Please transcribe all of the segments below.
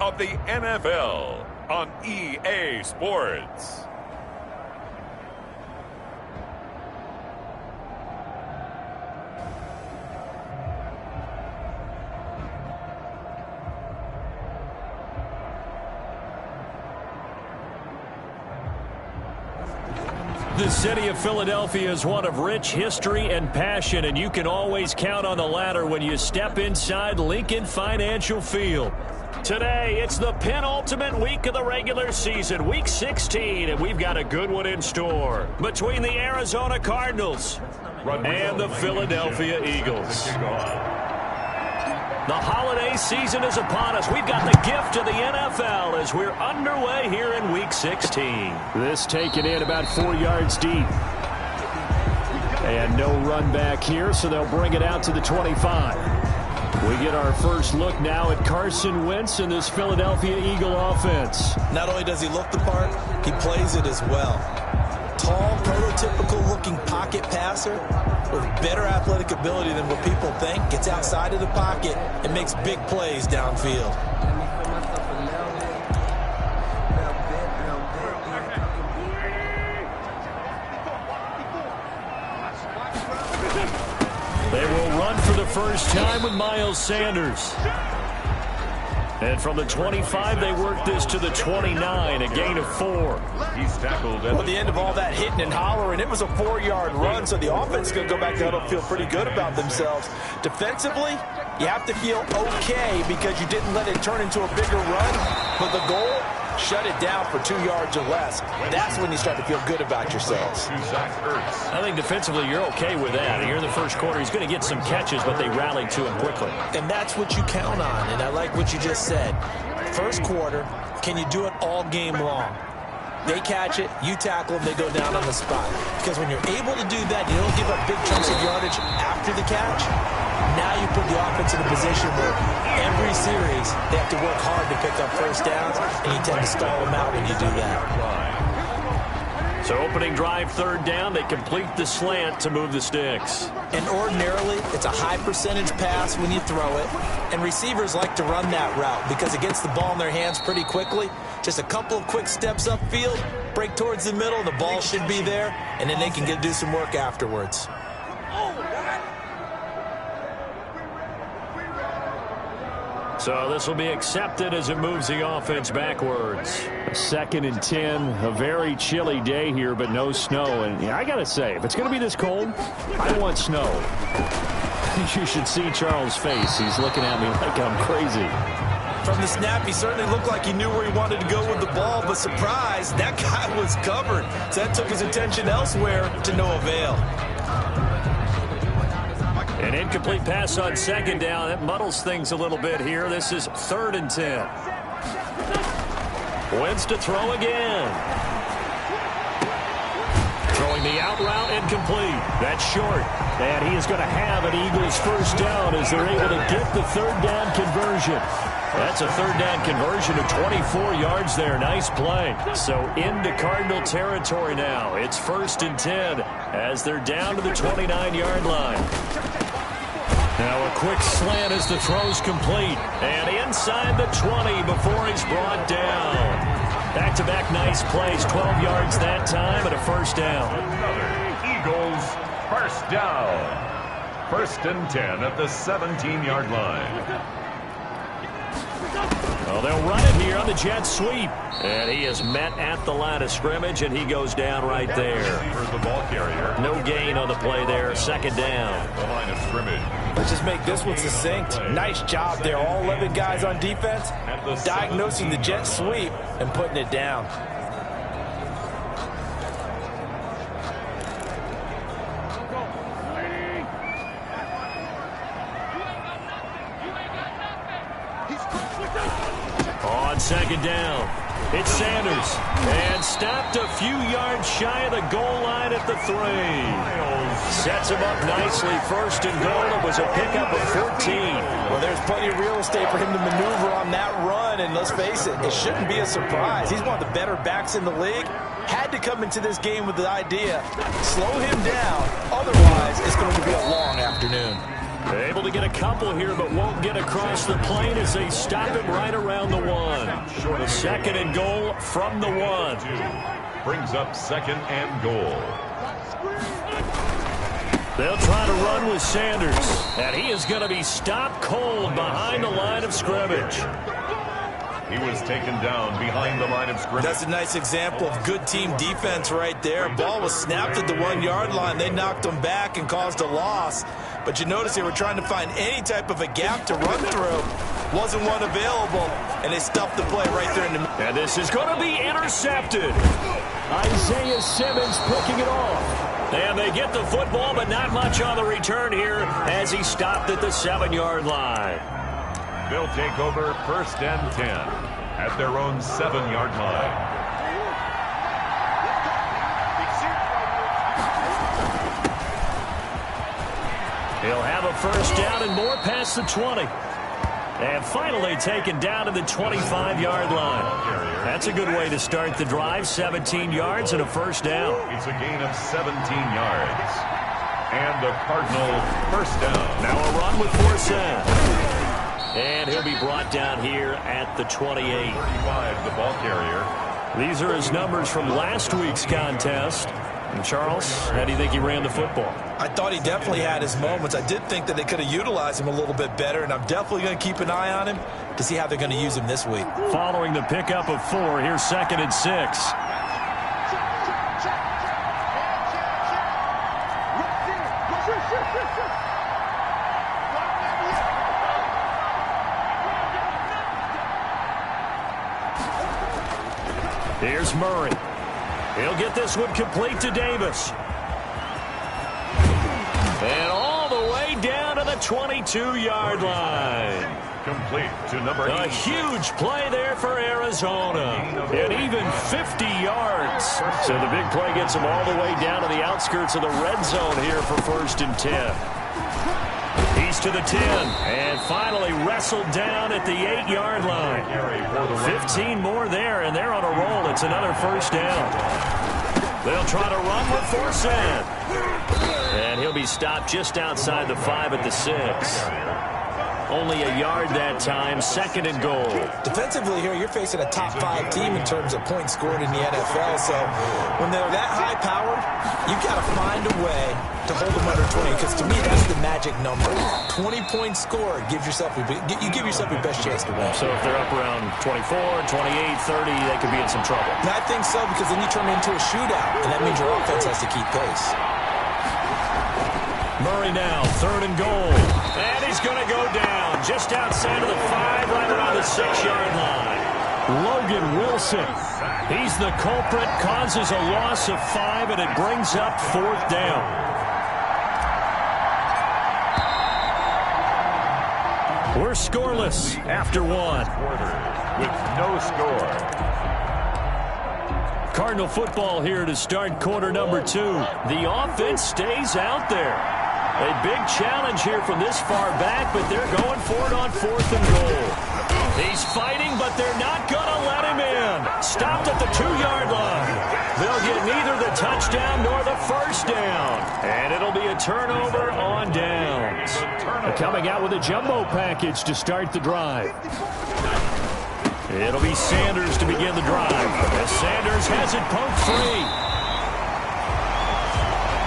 of the NFL on EA Sports. The city of Philadelphia is one of rich history and passion, and you can always count on the latter when you step inside Lincoln Financial Field. Today, it's the penultimate week of the regular season, Week 16, and we've got a good one in store between the Arizona Cardinals and the Philadelphia Eagles. The holiday season is upon us. We've got the gift of the NFL as we're underway here in Week 16. This taken in about 4 yards deep. And no run back here, so they'll bring it out to the 25. We get our first look now at Carson Wentz and this Philadelphia Eagle offense. Not only does he look the part, he plays it as well. Tall, prototypical-looking pocket passer with better athletic ability than what people think. Gets outside of the pocket and makes big plays downfield. They will run for the first time with Miles Sanders. And from the 25, they work this to the 29, a gain of 4. He's tackled Well, at the end of all that hitting and hollering, it was a 4-yard run, so the offense is going to go back to huddle and feel pretty good about themselves. Defensively, you have to feel okay because you didn't let it turn into a bigger run, but the goal, shut it down for 2 yards or less. That's when you start to feel good about yourselves. I think defensively you're okay with that. Here in the first quarter, he's going to get some catches, but they rallied to him quickly. And that's what you count on, and I like what you just said. First quarter, can you do it all game long? They catch it, you tackle them, they go down on the spot. Because when you're able to do that, you don't give up big chunks of yardage after the catch. Now you put the offense in a position where every series they have to work hard to pick up first downs, and you tend to stall them out when you do that. So opening drive, third down, they complete the slant to move the sticks. And ordinarily, it's a high percentage pass when you throw it, and receivers like to run that route because it gets the ball in their hands pretty quickly. Just a couple of quick steps upfield, break towards the middle, the ball should be there, and then they can do some work afterwards. So this will be accepted as it moves the offense backwards. 2nd and 10, a very chilly day here, but no snow. And I got to say, if it's going to be this cold, I want snow. You should see Charles' face. He's looking at me like I'm crazy. From the snap, he certainly looked like he knew where he wanted to go with the ball, but surprise, that guy was covered. So that took his attention elsewhere to no avail. An incomplete pass on 2nd down. That muddles things a little bit here. This is 3rd and 10. Wentz to throw again. Throwing the out route incomplete. That's short. And he is going to have an Eagles first down as they're able to get the 3rd down conversion. That's a 3rd down conversion of 24 yards there. Nice play. So into Cardinal territory now. It's 1st and 10 as they're down to the 29-yard line. Now a quick slant as the throw's complete. And inside the 20 before he's brought down. Back-to-back nice plays. 12 yards that time and a first down. Eagles first down. 1st and 10 at the 17-yard line. Well, they'll run it here on the jet sweep. And he is met at the line of scrimmage, and he goes down right there. The ball carrier. No gain on the play there. 2nd down. The line of scrimmage. Let's just make this one succinct. Nice job there. All 11 guys on defense diagnosing the jet sweep and putting it down. On 2nd down, it's Sanders. And stopped a few yards shy of the goal line at the 3. Sets him up nicely. 1st and goal. It was a pickup of 14. Well, there's plenty of real estate for him to maneuver on that run. And let's face it, it shouldn't be a surprise. He's one of the better backs in the league. Had to come into this game with the idea, slow him down. Otherwise, it's going to be a long afternoon. Able to get a couple here, but won't get across the plane as they stop him right around the 1. short of the Second and goal from the 1. Brings up second and goal. They'll try to run with Sanders, and he is going to be stopped cold behind the line of scrimmage. He was taken down behind the line of scrimmage. That's a nice example of good team defense right there. Ball was snapped at the 1-yard line. They knocked him back and caused a loss. But you notice they were trying to find any type of a gap to run through. Wasn't one available, and they stuffed the play right there in the middle. And this is going to be intercepted. Isaiah Simmons picking it off. And they get the football, but not much on the return here as he stopped at the 7-yard line. They'll take over first and 10 at their own 7-yard line. He'll have a first down and more past the 20. And finally taken down to the 25-yard line. That's a good way to start the drive. 17 yards and a first down. It's a gain of 17 yards. And the Cardinal first down. Now a run with Forsett. And he'll be brought down here at the 28. 35, the ball carrier. These are his numbers from last week's contest. And Charles, how do you think he ran the football? I thought he definitely had his moments. I did think that they could have utilized him a little bit better, and I'm definitely going to keep an eye on him to see how they're going to use him this week. Following the pickup of 4, here's second and 6. Here's Murray. He'll get this one complete to Davis. And all the way down to the 22-yard line. Complete to number 8. A huge play there for Arizona. And even 50 yards. So the big play gets them all the way down to the outskirts of the red zone here for first and 10. He's to the 10. And finally wrestled down at the 8-yard line. 15 more there, and they're on a roll. It's another first down. They'll try to run with Forsett. And he'll be stopped just outside the 5 at the 6. Only a yard that time, second and goal. Defensively here, you're facing a top-5 team in terms of points scored in the NFL. So when they're that high-powered, you've got to find a way to hold them under 20. Because to me, that's the magic number. 20 points scored, you give yourself your best chance to win. So if they're up around 24, 28, 30, they could be in some trouble. And I think so, because then you turn it into a shootout, and that means your offense has to keep pace. Murray now, third and goal. And he's going to go down just outside of the 5, right around the 6-yard line. Logan Wilson. He's the culprit, causes a loss of 5, and it brings up fourth down. We're scoreless after 1. With no score. Cardinal football here to start quarter number 2. The offense stays out there. A big challenge here from this far back, but they're going for it on fourth and goal. He's fighting, but they're not going to let him in. Stopped at the 2-yard line. They'll get neither the touchdown nor the first down. And it'll be a turnover on downs. Coming out with a jumbo package to start the drive. It'll be Sanders to begin the drive. As Sanders has it poked free.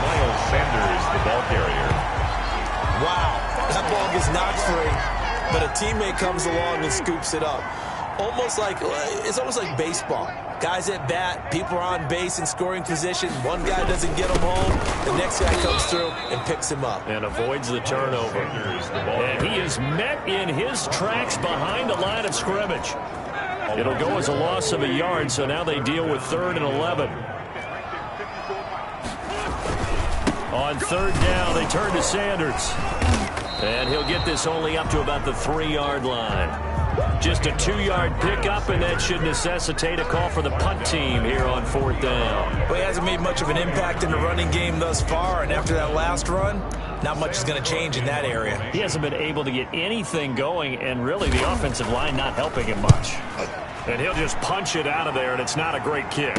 Miles Sanders, the ball carrier. Wow, that ball gets knocked free, but a teammate comes along and scoops it up. It's almost like baseball. Guys at bat, people are on base in scoring position. One guy doesn't get him home. The next guy comes through and picks him up. And avoids the turnover. And he is met in his tracks behind the line of scrimmage. It'll go as a loss of a yard, so now they deal with 3rd and 11. On 3rd down, they turn to Sanders. And he'll get this only up to about the 3-yard line. Just a 2-yard pickup, and that should necessitate a call for the punt team here on 4th down. Well, he hasn't made much of an impact in the running game thus far, and after that last run, not much is going to change in that area. He hasn't been able to get anything going, and really the offensive line not helping him much. And he'll just punch it out of there, and it's not a great kick.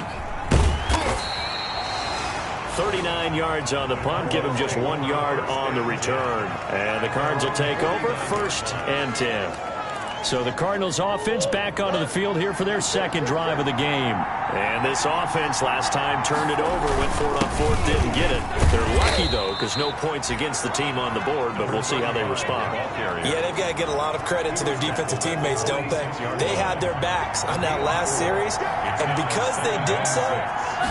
39 yards on the punt, give him just 1 yard on the return. And the Cards will take over 1st and 10. So the Cardinals offense back onto the field here for their second drive of the game. And this offense last time turned it over, went for it on fourth, didn't get it. They're lucky, though, because no points against the team on the board, but we'll see how they respond. Yeah, they've got to get a lot of credit to their defensive teammates, don't they? They had their backs on that last series, and because they did so,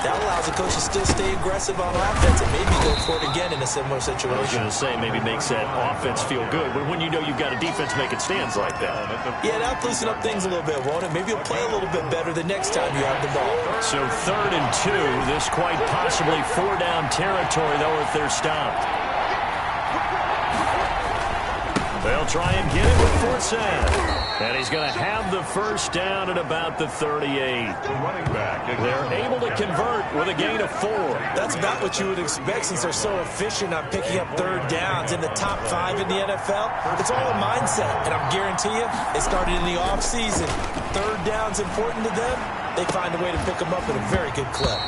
that allows the coach to still stay aggressive on offense and maybe go for it again in a similar situation. I was going to say, maybe makes that offense feel good, but when you know you've got a defense making stands like that. Yeah, that'll loosen up things a little bit, won't it? Maybe you'll play a little bit better the next time you have the ball. So 3rd and 2, this quite possibly 4-down territory, though, if they're stopped. They'll try and get it with Forsett. And he's going to have the first down at about the 38. They're able to convert with a gain of 4. That's about what you would expect since they're so efficient on picking up 3rd downs in the top 5 in the NFL. It's all a mindset, and I'm guarantee you, they started in the offseason. 3rd down's important to them. They find a way to pick them up at a very good clip.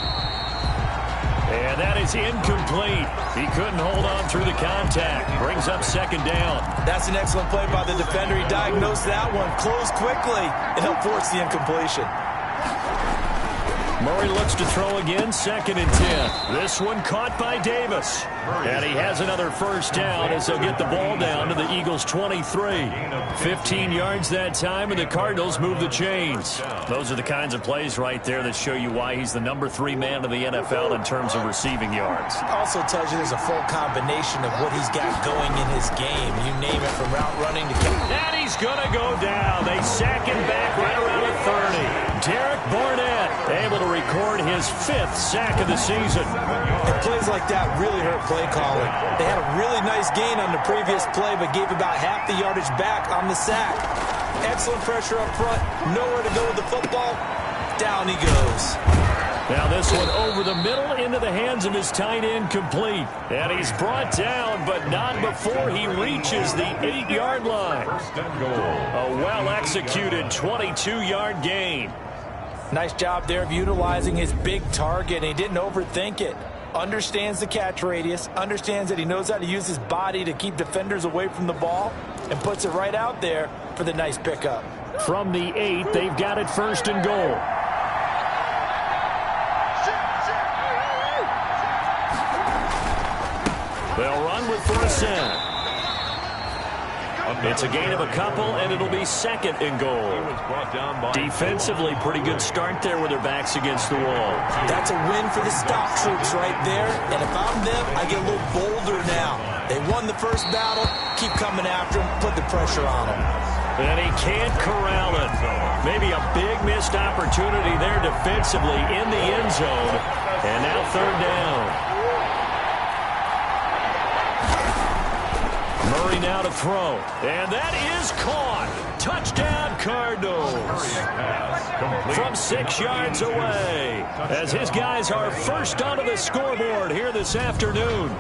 And that is incomplete. He couldn't hold on through the contact. Brings up 2nd down. That's an excellent play by the defender. He diagnosed that one, closed quickly, and helped force the incompletion. Murray looks to throw again, 2nd and 10. This one caught by Davis. And he has another first down as they'll get the ball down to the Eagles' 23. 15 yards that time, and the Cardinals move the chains. Those are the kinds of plays right there that show you why he's the number 3 man in the NFL in terms of receiving yards. Also tells you there's a full combination of what he's got going in his game. You name it, from route running to... And he's going to go down. They sack him back right around the 30. Derek Barnett able to record his 5th sack of the season. And plays like that really hurt play calling. They had a really nice gain on the previous play, but gave about half the yardage back on the sack. Excellent pressure up front. Nowhere to go with the football. Down he goes. Now this one over the middle into the hands of his tight end, complete. And he's brought down, but not before he reaches the 8-yard line. A well-executed 22-yard gain. Nice job there of utilizing his big target, and he didn't overthink it. Understands the catch radius, understands that he knows how to use his body to keep defenders away from the ball, and puts it right out there for the nice pickup. From the 8, they've got it 1st and goal. They'll run with Forsett. It's a gain of a couple, and it'll be 2nd and goal. Defensively, pretty good start there with their backs against the wall. That's a win for the stop troops right there. And if I'm them, I get a little bolder now. They won the first battle. Keep coming after them. Put the pressure on them. And he can't corral it. Maybe a big missed opportunity there defensively in the end zone. And now 3rd down. Murray now to throw. And that is caught. Touchdown, Cardinals. From 6 yards away. As his guys are first onto the scoreboard here this afternoon.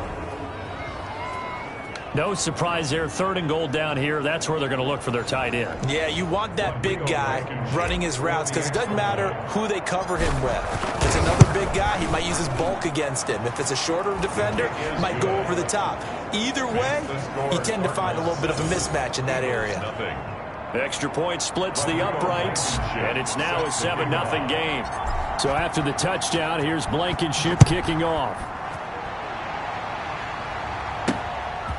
No surprise there. 3rd and goal down here. That's where they're going to look for their tight end. Yeah, you want that big guy running his routes because it doesn't matter who they cover him with. If it's another big guy, he might use his bulk against him. If it's a shorter defender, he might go over the top. Either way, you tend to find a little bit of a mismatch in that area. Extra point splits the uprights, and it's now a 7-0 game. So after the touchdown, here's Blankenship kicking off.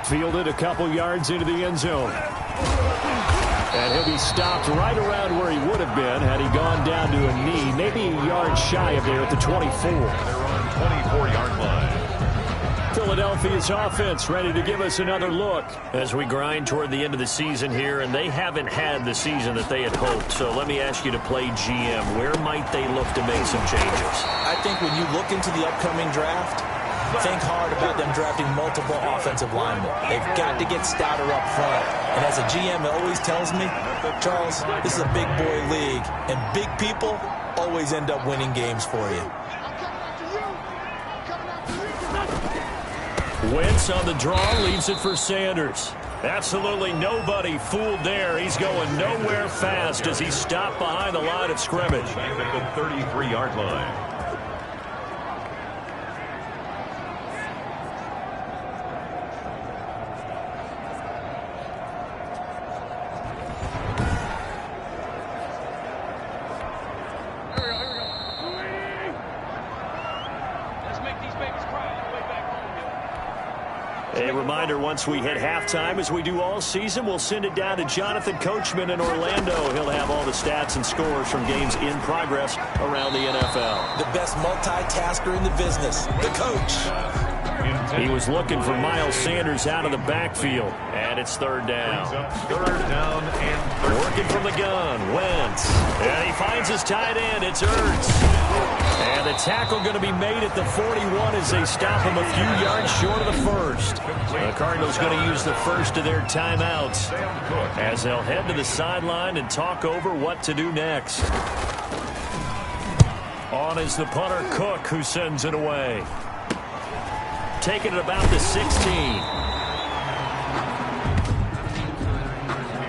Fielded a couple yards into the end zone. And he'll be stopped right around where he would have been had he gone down to a knee, maybe a yard shy of there at the 24. They're on 24-yard line. Philadelphia's offense ready to give us another look as we grind toward the end of the season here, and they haven't had the season that they had hoped. So let me ask you to play GM. Where might they look to make some changes? I think when you look into the upcoming draft, think hard about them drafting multiple offensive linemen. They've got to get stouter up front. And as a GM, it always tells me, Charles, this is a big boy league, and big people always end up winning games for you. Wentz on the draw, leaves it for Sanders. Absolutely nobody fooled there. He's going nowhere fast as he's stopped behind the line of scrimmage. Back at the 33-yard line. A reminder, once we hit halftime, as we do all season, we'll send it down to Jonathan Coachman in Orlando. He'll have all the stats and scores from games in progress around the NFL. The best multitasker in the business, the coach. He was looking for Miles Sanders out of the backfield, and it's third down. Third down and working from the gun, Wentz. And he finds his tight end, it's Ertz. And the tackle going to be made at the 41 as they stop him a few yards short of the first. The Cardinals going to use the first of their timeouts as they'll head to the sideline and talk over what to do next. On is the punter, Cook, who sends it away. Taking it about the 16.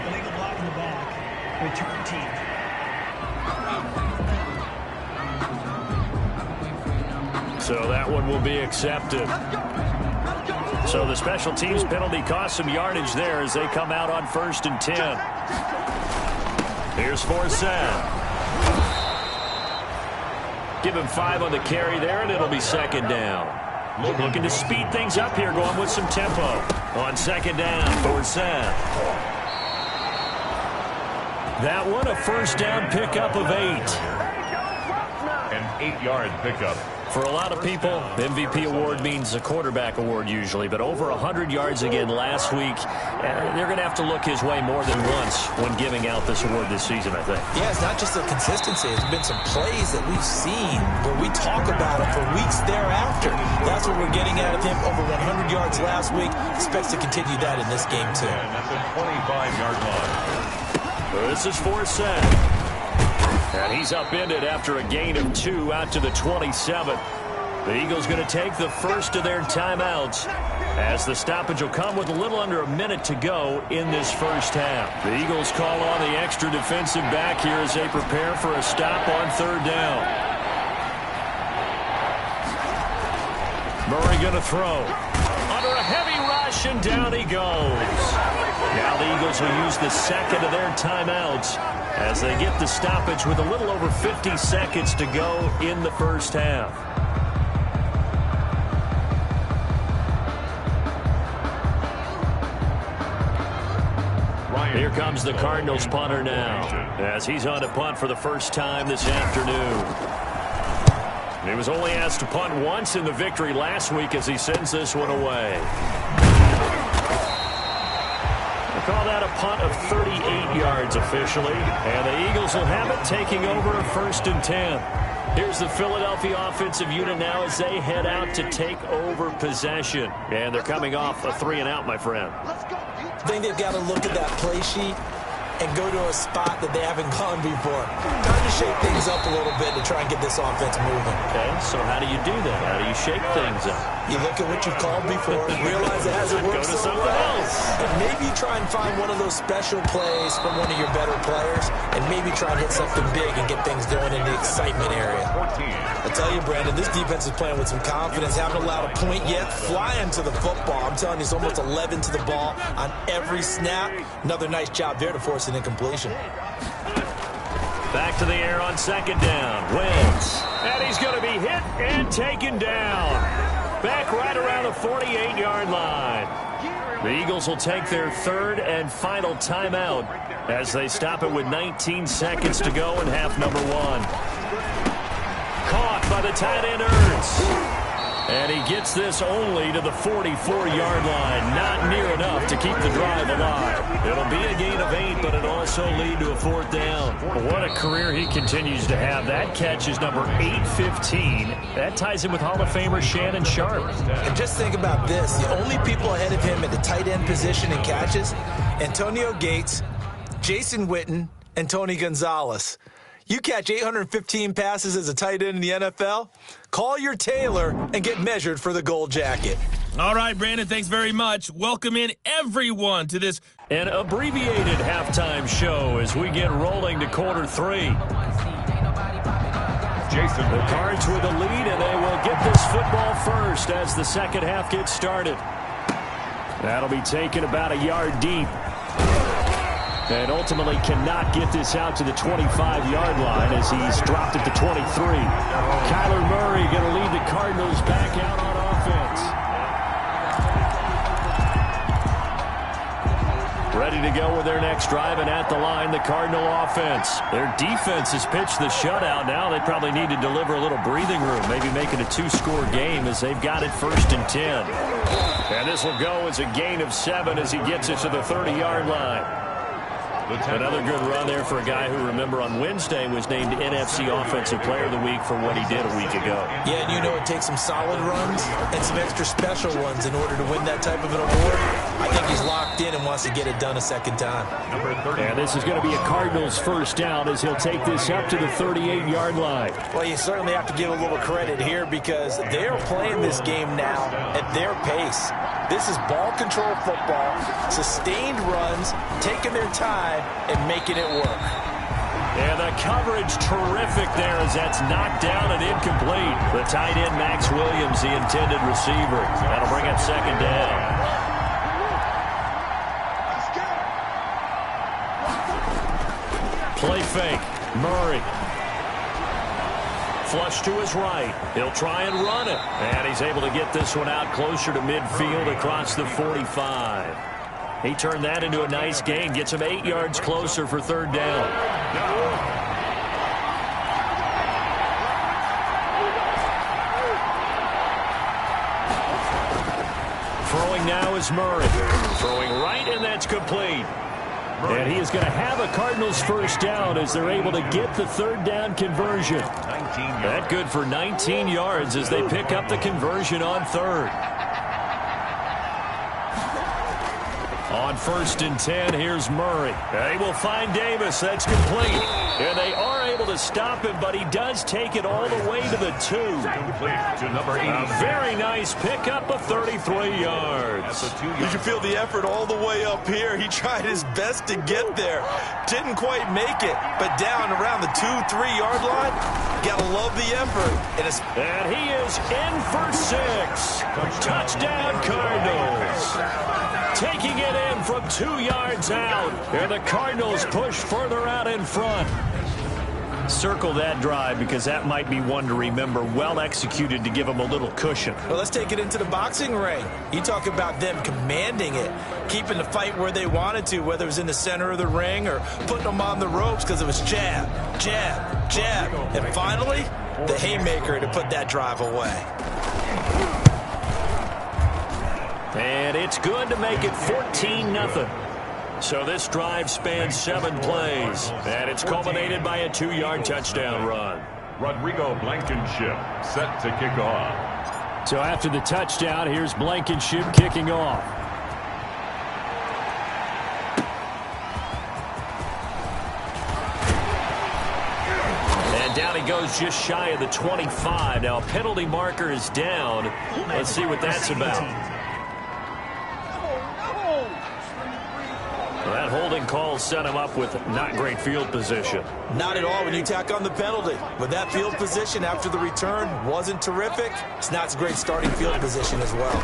Illegal block in the back. Return team. So that one will be accepted. So the special teams penalty cost some yardage there as they come out on 1st and 10. Here's Forsett. Give him 5 on the carry there, and it'll be 2nd down. Looking to speed things up here, going with some tempo. On 2nd down, Forsett. That one, a 1st down pickup of 8. An 8-yard pickup. For a lot of people, MVP award means a quarterback award usually, but over 100 yards again last week. They're going to have to look his way more than once when giving out this award this season, I think. Yeah, it's not just the consistency. There's been some plays that we've seen where we talk about it for weeks thereafter. That's what we're getting out of him. Over 100 yards last week. Expects to continue that in this game, too. And at the 25-yard line. This is Forsett. And he's upended after a gain of 2 out to the 27. The Eagles going to take the first of their timeouts as the stoppage will come with a little under a minute to go in this first half. The Eagles call on the extra defensive back here as they prepare for a stop on 3rd down. Murray going to throw. Under a heavy rush, and down he goes. Now the Eagles will use the second of their timeouts as they get the stoppage with a little over 50 seconds to go in the first half. Here comes the Cardinals punter now as he's on to punt for the first time this afternoon. He was only asked to punt once in the victory last week as he sends this one away. Call that a punt of 38 yards officially. And the Eagles will have it, taking over 1st and 10. Here's the Philadelphia offensive unit now as they head out to take over possession. And they're coming off a 3-and-out, my friend. I think they've got to look at that play sheet and go to a spot that they haven't gone before. Time to shake things up a little bit to try and get this offense moving. Okay, so how do you do that? How do you shake things up? You look at what you've called before, realize it hasn't worked Go to so something well. else. And maybe try and find one of those special plays from one of your better players, and maybe try and hit something big and get things going in the excitement area. I tell you, Brandon, this defense is playing with some confidence. Haven't allowed a point yet. Flying to the football. I'm telling you, it's almost 11 to the ball on every snap. Another nice job there to force an incompletion. Back to the air on 2nd down. Wentz. And he's going to be hit and taken down. Back right around the 48-yard line. The Eagles will take their 3rd and final timeout as they stop it with 19 seconds to go in half number 1. Caught by the tight end Ertz. And he gets this only to the 44-yard line. Not near enough to keep the drive alive. It'll be a gain of 8, but it'll also lead to a 4th down. What a career he continues to have. That catch is number 815. That ties him with Hall of Famer Shannon Sharp. And just think about this. The only people ahead of him at the tight end position in catches, Antonio Gates, Jason Witten, and Tony Gonzalez. You catch 815 passes as a tight end in the NFL, call your tailor and get measured for the gold jacket. All right, Brandon, thanks very much. Welcome in everyone to this an abbreviated halftime show as we get rolling to quarter 3. Jason. The Cards with the lead, and they will get this football first as the second half gets started. That'll be taken about a yard deep. And ultimately cannot get this out to the 25-yard line as he's dropped at the 23. Kyler Murray going to lead the Cardinals back out on offense. Ready to go with their next drive, and at the line, the Cardinal offense. Their defense has pitched the shutout. Now they probably need to deliver a little breathing room, maybe make it a 2-score game as they've got it 1st and 10. And this will go as a gain of 7 as he gets it to the 30-yard line. Another good run there for a guy who, remember, on Wednesday was named NFC Offensive Player of the Week for what he did a week ago. Yeah, and you know it takes some solid runs and some extra special ones in order to win that type of an award. I think he's locked in and wants to get it done a second time. And this is going to be a Cardinals first down as he'll take this up to the 38-yard line. Well, you certainly have to give a little credit here because they're playing this game now at their pace. This is ball control football, sustained runs, taking their time, and making it work. And the coverage terrific there as that's knocked down and incomplete. The tight end, Max Williams, the intended receiver. That'll bring up 2nd down. Play fake. Murray. Flush to his right. He'll try and run it. And he's able to get this one out closer to midfield across the 45. He turned that into a nice gain. Gets him 8 yards closer for 3rd down. Throwing now is Murray. Throwing right, and that's complete. And he is going to have a Cardinals first down as they're able to get the 3rd down conversion. That good for 19 yards as they pick up the conversion on 3rd. On 1st and 10, here's Murray. They will find Davis. That's complete. And they are able to stop him, but he does take it all the way to the 2. To number 80. A very nice pickup of 33 yards. You can feel the effort all the way up here. He tried his best to get there. Didn't quite make it, but down around the 2-3 yard line, gotta love the effort. And he is in for 6. Touchdown, Cardinals. Taking it in from 2 yards out. And the Cardinals push further out in front. Circle that drive because that might be one to remember. Well executed to give them a little cushion. Well, let's take it into the boxing ring. You talk about them commanding it, keeping the fight where they wanted to, whether it was in the center of the ring or putting them on the ropes because it was jab, jab, jab. And finally, the haymaker to put that drive away. And it's good to make it 14-0. So this drive spans 7 plays, and it's culminated by a 2-yard touchdown run. Rodrigo Blankenship set to kick off. So after the touchdown, here's Blankenship kicking off. And down he goes just shy of the 25. Now a penalty marker is down. Let's see what that's about. That holding call set him up with not great field position. Not at all when you tack on the penalty. But that field position after the return wasn't terrific. It's not a great starting field position as well.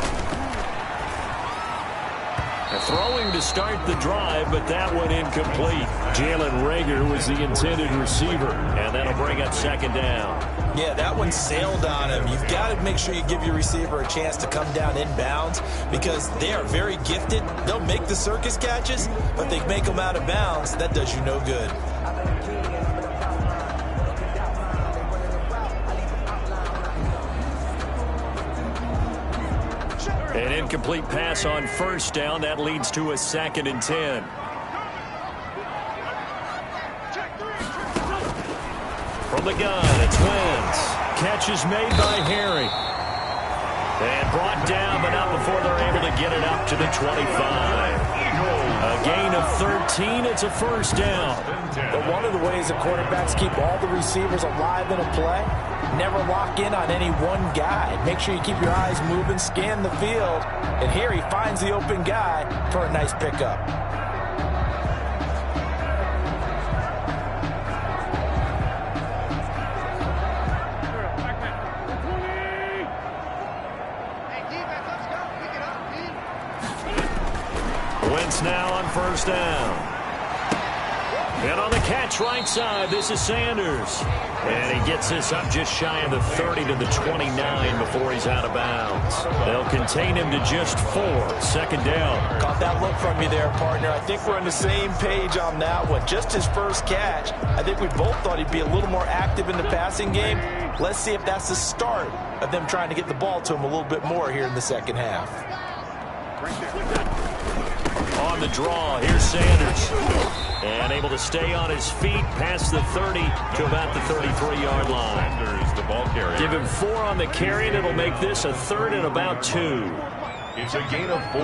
Throwing to start the drive, but that one incomplete. Jalen Reagor was the intended receiver, and that'll bring up 2nd down. Yeah, that one sailed on him. You've got to make sure you give your receiver a chance to come down inbounds because they are very gifted. They'll make the circus catches, but they make them out of bounds. That does you no good. An incomplete pass on 1st down. That leads to a 2nd and 10. From the gun, it's Wentz. Catch is made by Harry. And brought down, but not before they're able to get it up to the 25. A gain of 13. It's a 1st down. But one of the ways that quarterbacks keep all the receivers alive in a play, never lock in on any one guy. Make sure you keep your eyes moving, scan the field. And here he finds the open guy for a nice pickup. Wentz now on 1st down. And on the catch right side, this is Sanders. And he gets this up just shy of the 30 to the 29 before he's out of bounds. They'll contain him to just 4. Second down. Caught that look from you there, partner. I think we're on the same page on that one. Just his first catch. I think we both thought he'd be a little more active in the passing game. Let's see if that's the start of them trying to get the ball to him a little bit more here in the second half. On the draw, here's Sanders. And able to stay on his feet past the 30 to about the 33-yard line. Sanders, the ball carrier. Give him 4 on the carry, and it'll make this a 3rd and about 2. It's a gain of 4.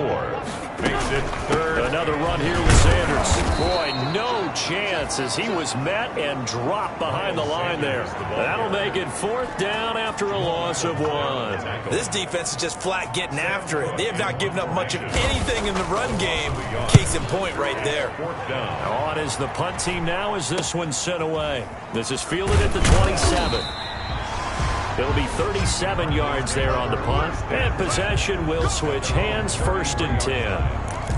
Makes it 3rd. Another run here with Sanders. Boy, no chance as he was met and dropped behind the line there. That'll make it 4th down after a loss of 1. This defense is just flat getting after it. They have not given up much of anything in the run game. Case in point right there. 4th down. On is the punt team now as this one's sent away. This is fielded at the 27. It'll be 37 yards there on the punt. And possession will switch hands, 1st and 10.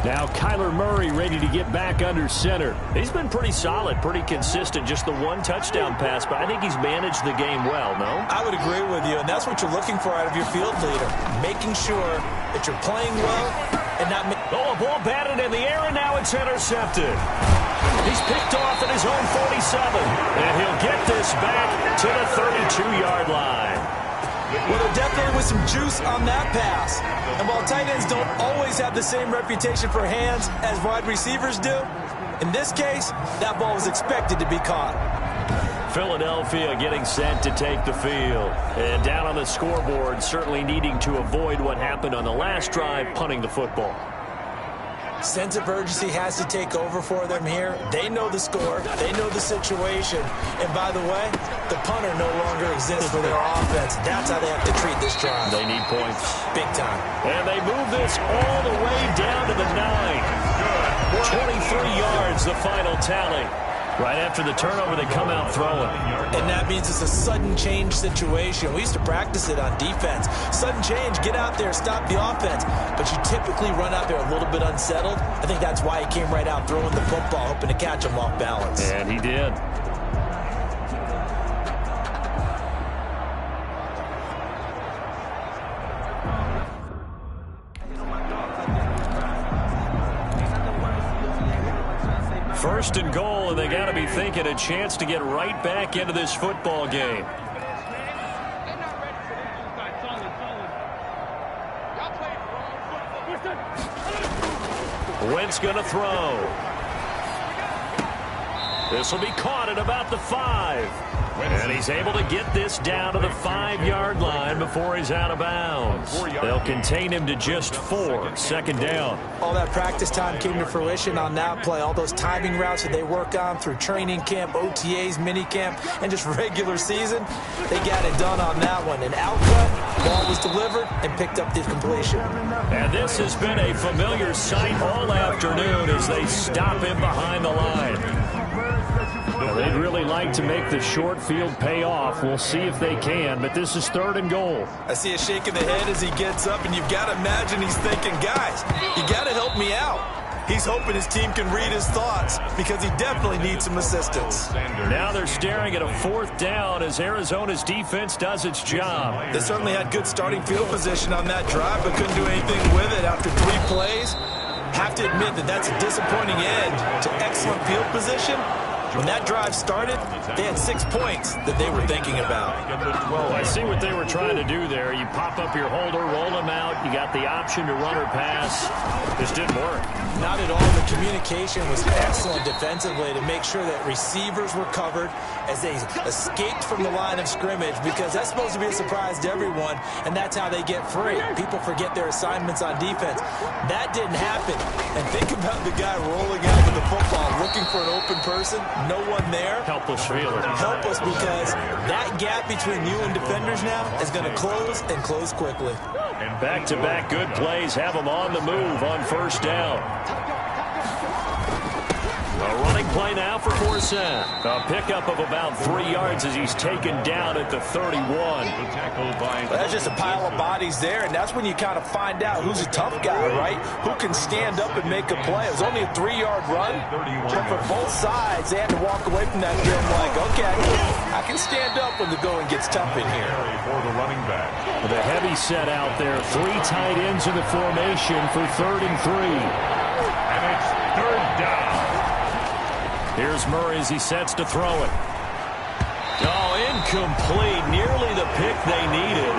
Now Kyler Murray ready to get back under center. He's been pretty solid, pretty consistent. Just the 1 touchdown pass, but I think he's managed the game well, no? I would agree with you, and that's what you're looking for out of your field leader. Making sure that you're playing well and not... Oh, a ball batted in the air, and now it's intercepted. He's picked off at his own 47, and he'll get this back to the 32-yard line. Well, there definitely was some juice on that pass. And while tight ends don't always have the same reputation for hands as wide receivers do, in this case, that ball was expected to be caught. Philadelphia getting set to take the field. And down on the scoreboard, certainly needing to avoid what happened on the last drive, punting the football. Sense of urgency has to take over for them here. They know the score. They know the situation. And by the way, the punter no longer exists for their offense. That's how they have to treat this drive. They need points. Big time. And they move this all the way down to the 9. 23 yards, the final tally. Right after the turnover, they come out throwing. And that means it's a sudden change situation. We used to practice it on defense. Sudden change, get out there, stop the offense. But you typically run out there a little bit unsettled. I think that's why he came right out throwing the football, hoping to catch him off balance. And he did. First and goal, and they got to be thinking a chance to get right back into this football game. Wentz going to throw. This will be caught at about the 5. And he's able to get this down to the 5-yard line before he's out of bounds. They'll contain him to just 4. Second down. All that practice time came to fruition on that play. All those timing routes that they work on through training camp, OTAs, minicamp, and just regular season, they got it done on that one. An outcut, ball was delivered, and picked up the completion. And this has been a familiar sight all afternoon as they stop him behind the line. They'd really like to make the short field pay off. We'll see if they can, but this is 3rd and goal. I see a shake of the head as he gets up, and you've got to imagine he's thinking, guys, you got to help me out. He's hoping his team can read his thoughts because he definitely needs some assistance. Now they're staring at a 4th down as Arizona's defense does its job. They certainly had good starting field position on that drive, but couldn't do anything with it after 3 plays. Have to admit that that's a disappointing end to excellent field position. When that drive started, they had 6 points that they were thinking about. Well, I see what they were trying to do there. You pop up your holder, roll him out. You got the option to run or pass. This didn't work. Not at all. The communication was excellent defensively to make sure that receivers were covered as they escaped from the line of scrimmage, because that's supposed to be a surprise to everyone, and that's how they get free. People forget their assignments on defense. That didn't happen. And think about the guy rolling out with the football, looking for an open person. No one there. Helpless feeling. Helpless because that gap between you and defenders now is going to close and close quickly. And back-to-back good plays have them on the move on 1st down. A running play now for Forsett. A pickup of about 3 yards as he's taken down at the 31. That's just a pile of bodies there, and that's when you kind of find out who's a tough guy, right? Who can stand up and make a play. It was only a 3-yard run, but for both sides, they had to walk away from that film like, okay, I can stand up when the going gets tough in here. For the running back. With a heavy set out there, 3 tight ends in the formation for 3rd and 3. And it's 3rd down. Here's Murray as he sets to throw it. Oh, incomplete. Nearly the pick they needed.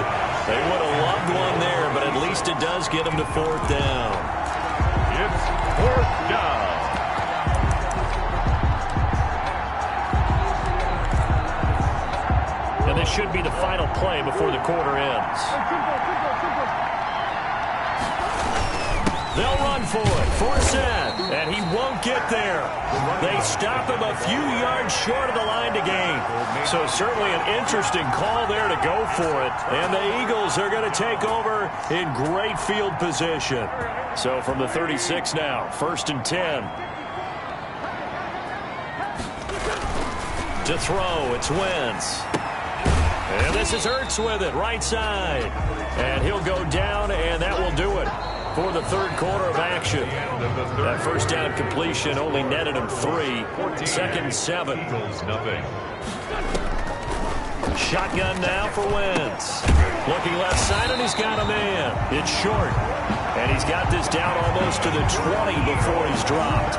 They would have loved one there, but at least it does get them to 4th down. It's 4th down. And this should be the final play before the quarter ends. They'll run for it. Forsett, and he won't get there. They stop him a few yards short of the line to gain. So certainly an interesting call there to go for it. And the Eagles are going to take over in great field position. So from the 36 now, 1st and 10. To throw, it's Wentz. And this is Ertz with it, right side. And he'll go down, and that will do it for the 3rd quarter of action. That 1st down completion only netted him 3. 2nd and 7. Nothing. Shotgun now for Wentz. Looking left side, and he's got a man. It's short. And he's got this down almost to the 20 before he's dropped.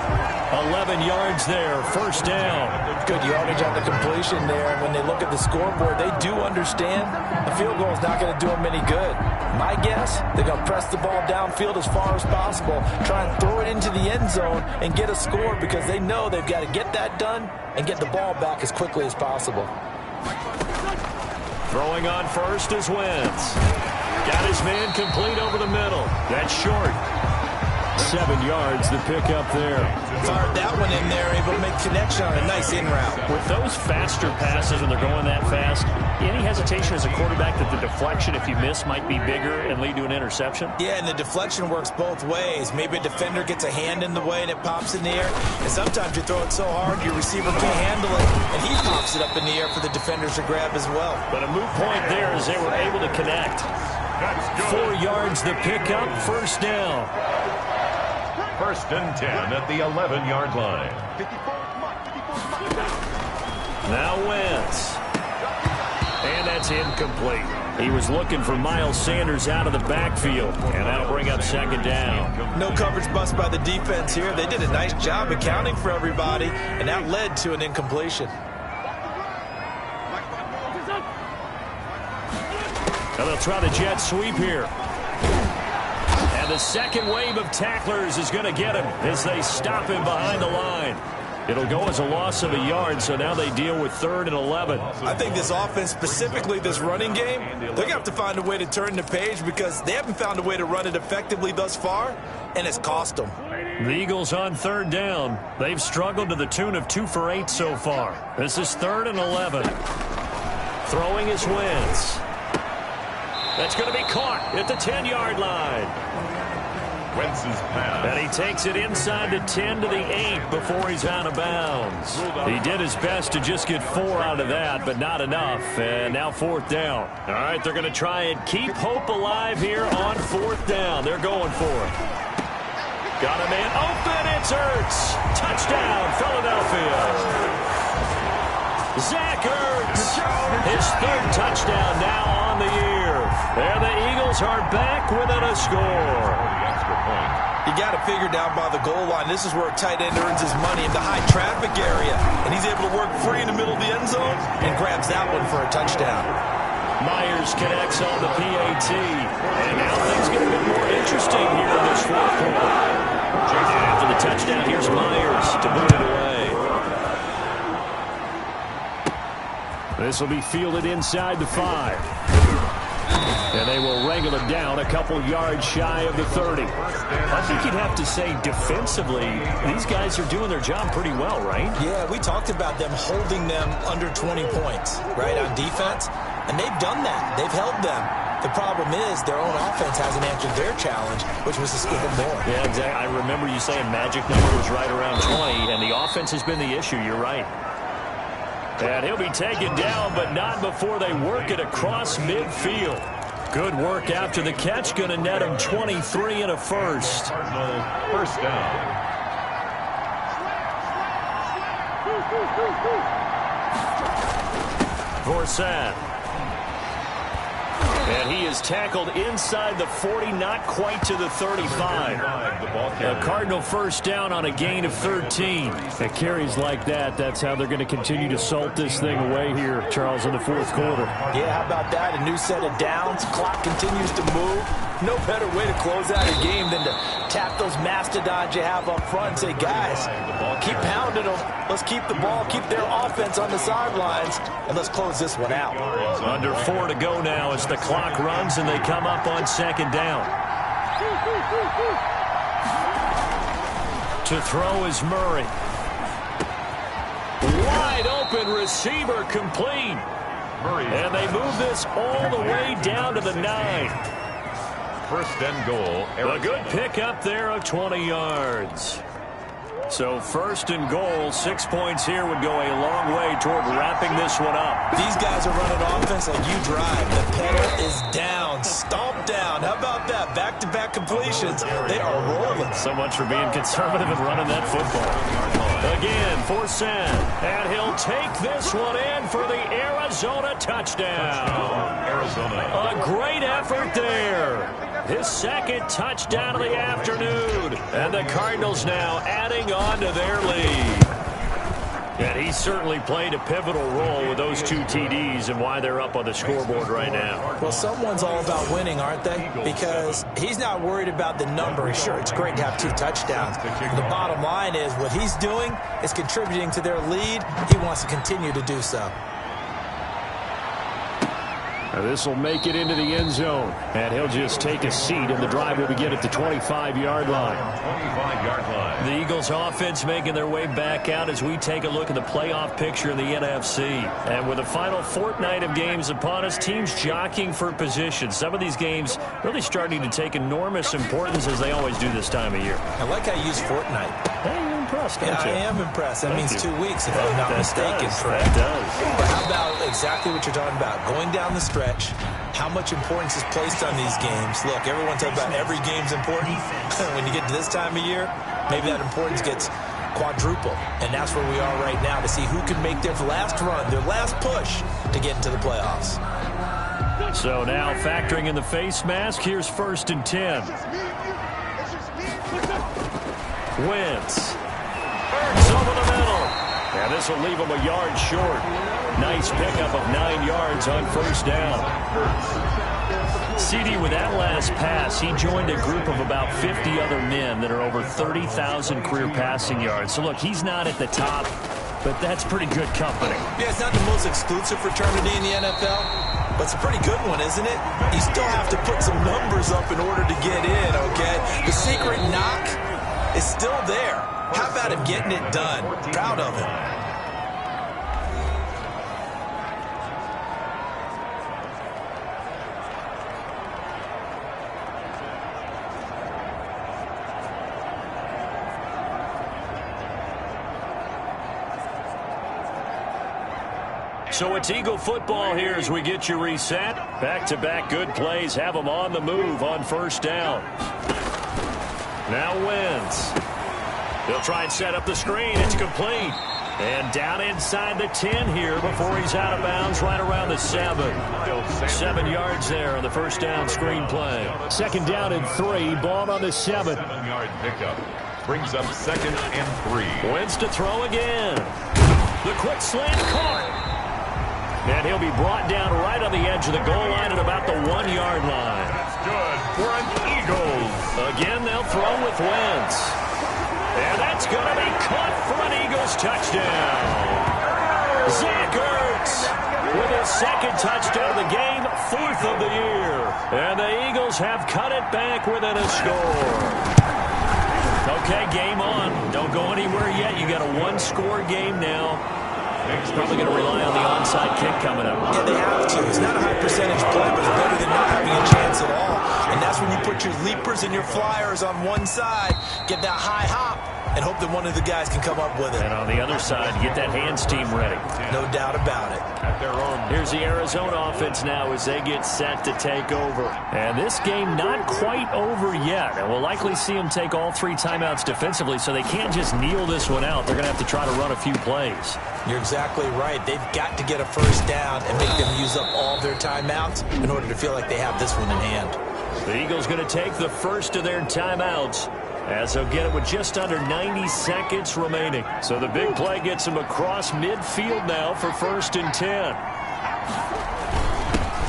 11 yards there, 1st down. Good yardage on the completion there. When they look at the scoreboard, they do understand the field goal is not going to do them any good. My guess, they're going to press the ball downfield as far as possible, try and throw it into the end zone and get a score because they know they've got to get that done and get the ball back as quickly as possible. Throwing on first is Wentz. Got his man complete over the middle. That's short. 7 yards, the pickup there. Fired that one in there, able to make connection on a nice in route. With those faster passes when they're going that fast, any hesitation as a quarterback that the deflection, if you miss, might be bigger and lead to an interception? Yeah, and the deflection works both ways. Maybe a defender gets a hand in the way and it pops in the air. And sometimes you throw it so hard your receiver can't handle it, and he pops it up in the air for the defenders to grab as well. But a moot point there as they were able to connect. 4 yards, the pickup, 1st down. 1st and 10 at the 11-yard line. Now Wentz. And that's incomplete. He was looking for Miles Sanders out of the backfield, and that'll bring up 2nd down. No coverage bust by the defense here. They did a nice job accounting for everybody, and that led to an incompletion. Now they'll try the jet sweep here. And the second wave of tacklers is going to get him as they stop him behind the line. It'll go as a loss of a yard, so now they deal with 3rd and 11. I think this offense, specifically this running game, they're going to have to find a way to turn the page because they haven't found a way to run it effectively thus far, and it's cost them. The Eagles on 3rd down. They've struggled to the tune of 2 for 8 so far. This is 3rd and 11. Throwing is Wentz. That's going to be caught at the 10-yard line. Wentz's pass. And he takes it inside the 10 to the 8 before he's out of bounds. He did his best to just get 4 out of that, but not enough. And now 4th down. All right, they're going to try and keep hope alive here on 4th down. They're going for it. Got a man open. It's Ertz. Touchdown, Philadelphia. Zach Ertz. His 3rd touchdown now on the year. And the Eagles are back within a score. You got to figure down by the goal line. This is where a tight end earns his money in the high traffic area. And he's able to work free in the middle of the end zone and grabs that one for a touchdown. Myers connects on the PAT. And now things get a bit more interesting here in this 4th quarter. After the touchdown, here's Myers to put it away. This will be fielded inside the 5. And they will wrangle it down a couple yards shy of the 30. I think you'd have to say defensively, these guys are doing their job pretty well, right? Yeah, we talked about them holding them under 20 points, right, on defense. And they've done that. They've held them. The problem is their own offense hasn't answered their challenge, which was to score more. Yeah, exactly. I remember you saying magic number was right around 20, and the offense has been the issue. You're right. And he'll be taken down, but not before they work it across midfield. Good work after the catch. Going to net him 23 and a first. Cardinal first down. Forsad. And he is tackled inside the 40, not quite to the 35. A Cardinal first down on a gain of 13. At carries like that, that's how they're going to continue to salt this thing away here, Charles, in the fourth quarter. Yeah, how about that? A new set of downs. Clock continues to move. No better way to close out a game than to tap those mastodons you have up front and say, guys, keep pounding them. Let's keep the ball, keep their offense on the sidelines, and let's close this one out. Under 4 to go now as the clock runs and they come up on second down. To throw is Murray. Wide open receiver complete. And they move this all the way down to the 9. First and goal. A good pickup there of 20 yards. So first and goal, 6 points here would go a long way toward wrapping this one up. These guys are running offense like you drive. The pedal is down, stomped down. How about that? Back-to-back completions. They are rolling. So much for being conservative and running that football. Again, Forsad. And he'll take this one in for the Arizona touchdown. Arizona. A great effort there. His second touchdown of the afternoon. And the Cardinals now adding on to their lead. And he certainly played a pivotal role with those 2 TDs and why they're up on the scoreboard right now. Well, someone's all about winning, aren't they? Because he's not worried about the number. Sure, it's great to have 2 touchdowns. The bottom line is what he's doing is contributing to their lead. He wants to continue to do so. This will make it into the end zone. And he'll just take a seat, and the drive will begin at the 25-yard line. 25-yard line. The Eagles offense making their way back out as we take a look at the playoff picture in the NFC. And with the final fortnight of games upon us, teams jockeying for position. Some of these games really starting to take enormous importance as they always do this time of year. I like how you use fortnight. Hey, you're impressed, don't Yeah, you? I am impressed. That Thank means you. 2 weeks, if I'm not mistaken. That does. But how about exactly what you're talking about? Going down the stretch, how much importance is placed on these games. Look, everyone talks about every game's important. When you get to this time of year, maybe that importance gets quadruple. And that's where we are right now to see who can make their last run, their last push to get into the playoffs. So now factoring in the face mask, here's 1st and 10. Wentz. Over the middle. And this will leave him a yard short. Nice pickup of 9 yards on first down. CD, with that last pass, he joined a group of about 50 other men that are over 30,000 career passing yards. So, look, he's not at the top, but that's pretty good company. Yeah, it's not the most exclusive fraternity in the NFL, but it's a pretty good one, isn't it? You still have to put some numbers up in order to get in, okay? The secret knock is still there. How about him getting it done? Proud of him. So it's Eagle football here as we get you reset. Back-to-back good plays have them on the move on first down. Now Wentz. He'll try and set up the screen. It's complete. And down inside the 10 here before he's out of bounds right around the 7. 7 yards there on the first down screen play. Second down and 3. Ball on the 7. 7-yard pickup. Brings up 2nd and 3. Wentz to throw again. The quick slant caught. And he'll be brought down right on the edge of the goal line at about the 1-yard line. That's good for an Eagles. Again, they'll throw with Wentz. And that's going to be caught for an Eagles touchdown. Zach Ertz with his second touchdown of the game, 4th of the year. And the Eagles have cut it back within a score. Okay, game on. Don't go anywhere yet. You got a 1-score game now. Probably going to rely on the onside kick coming up. Yeah, they have to. It's not a high percentage play, but it's better than not having a chance at all. And that's when you put your leapers and your flyers on one side, get that high hop, and hope that one of the guys can come up with it. And on the other side, get that hands team ready. No doubt about it. Here's the Arizona offense now as they get set to take over. And this game not quite over yet. And we'll likely see them take all 3 timeouts defensively, so they can't just kneel this one out. They're going to have to try to run a few plays. You're exactly right. They've got to get a first down and make them use up all of their timeouts in order to feel like they have this one in hand. The Eagles going to take the first of their timeouts, as they'll get it with just under 90 seconds remaining. So the big play gets them across midfield now for 1st and 10.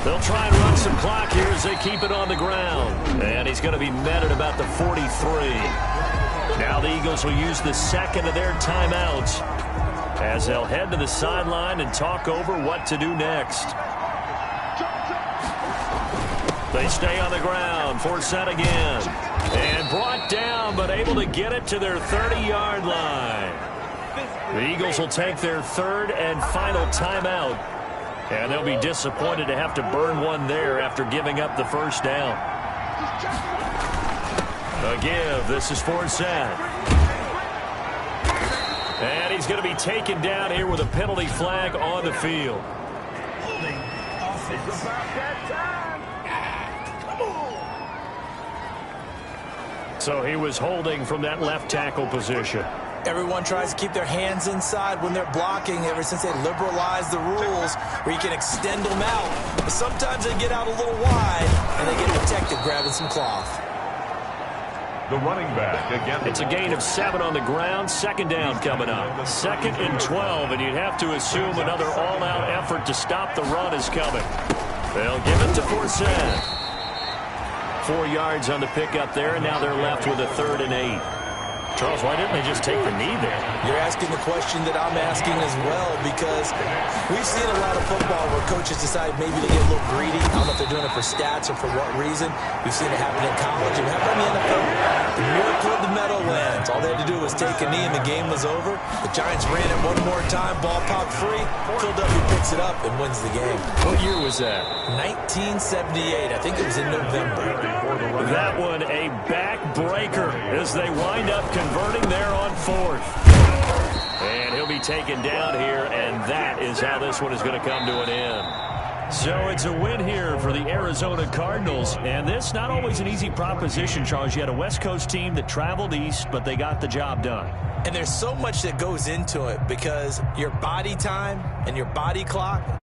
They'll try and run some clock here as they keep it on the ground. And he's going to be met at about the 43. Now the Eagles will use the second of their timeouts as they'll head to the sideline and talk over what to do next. They stay on the ground, force set again. And brought down, but able to get it to their 30-yard line. The Eagles will take their 3rd and final timeout. And they'll be disappointed to have to burn one there after giving up the first down. A give. This is Forsett. And he's going to be taken down here with a penalty flag on the field. Holding offense. So he was holding from that left tackle position. Everyone tries to keep their hands inside when they're blocking ever since they liberalized the rules where you can extend them out. But sometimes they get out a little wide and they get protected grabbing some cloth. The running back again. It's a gain of 7 on the ground. 2nd down coming up. 2nd and 12, and you'd have to assume another all-out effort to stop the run is coming. They'll give it to Forsett. 4 yards on the pickup there, and now they're left with a 3rd and 8. Charles, why didn't they just take the knee there? You're asking the question that I'm asking as well, because we've seen a lot of football where coaches decide maybe to get a little greedy. I don't know if they're doing it for stats or for what reason. We've seen it happen in college and happen in the NFL. The miracle of the Meadowlands. All they had to do was take a knee and the game was over. The Giants ran it one more time. Ball popped free. Philadelphia picks it up and wins the game. What year was that? 1978. I think it was in November. That one a backbreaker as they wind up converting there on 4th. And he'll be taken down here, and that is how this one is going to come to an end. So it's a win here for the Arizona Cardinals, and this not always an easy proposition, Charles. You had a West Coast team that traveled east, but they got the job done. And there's so much that goes into it because your body time and your body clock